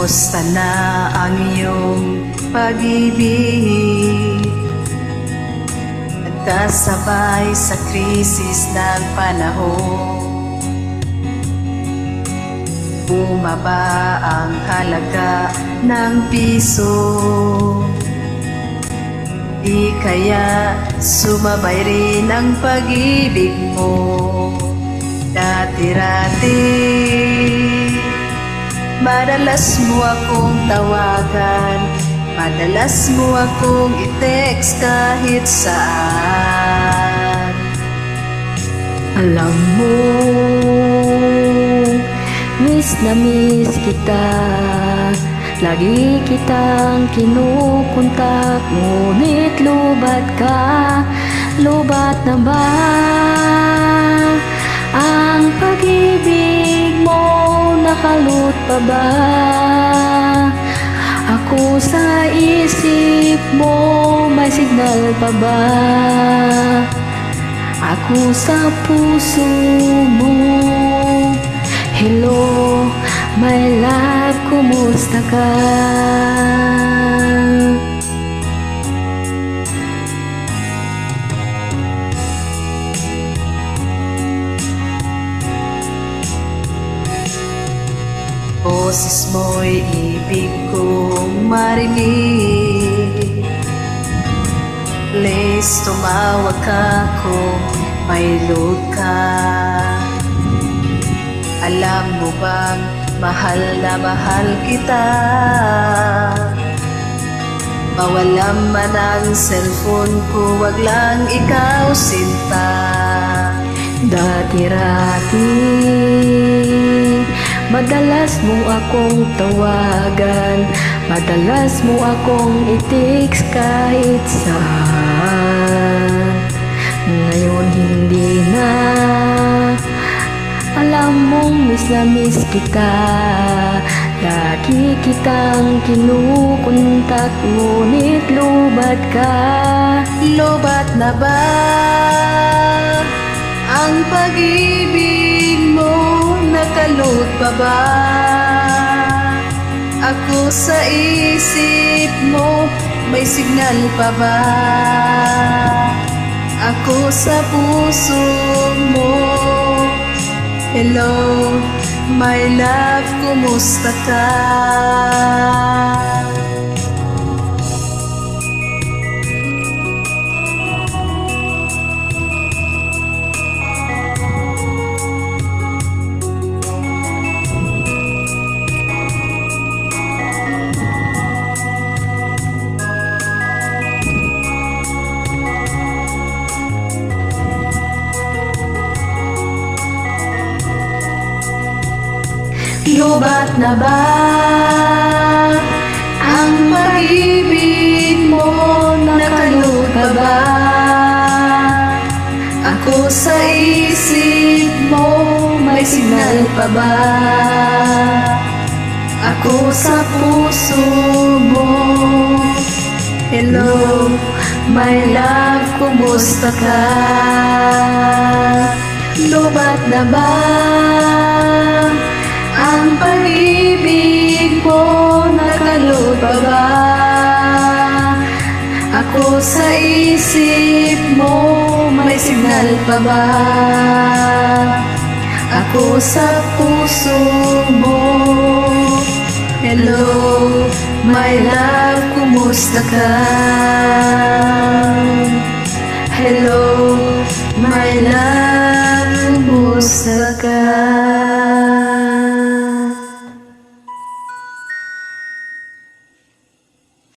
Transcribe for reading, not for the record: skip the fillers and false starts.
Kumusta na ang iyong pag-ibig? Nagkasabay sa krisis ng panahon. Bumaba ang halaga ng piso. Di kaya sumabay rin ang pag-ibig mo. Dati-rati madalas mo akong tawagan, madalas mo akong i-text kahit saan. Alam mo, miss na miss kita. Lagi kitang kinukontak, ngunit lubat ka. Lubat na ba ang pag-ibig mo? Nakalut pa ba ako sa isip mo? May signal pa ba ako sa puso mo? Hello, my love, kumusta ka? Boses mo'y ibig kong marinig. Please tumawag ka kung may load ka. Alam mo bang mahal na mahal kita? Mawalan man ang cellphone ko, wag lang ikaw sinta. Dati-rati madalas mo akong tawagan, madalas mo akong i-text kahit saan. Ngayon hindi na, alam mong miss na miss kita. Lagi kitang kinukontak, ngunit lubat ka. Lobat na ba ang pag-ibig mo? Nakalut pa ba ako sa isip mo? May signal pa ba ako sa puso mo? Hello, my love, kumusta ka? Lubat na ba ang pag-ibig mo? Nakalut pa ba ako sa isip mo? May signal pa ba ako sa puso mo? Hello, my love, kumusta ka? Lubat na ba ang pag-ibig mo? Nakalut pa ba ako sa isip mo? May signal pa ba ako sa puso mo? Hello, my love, kumusta ka? Hello, my love.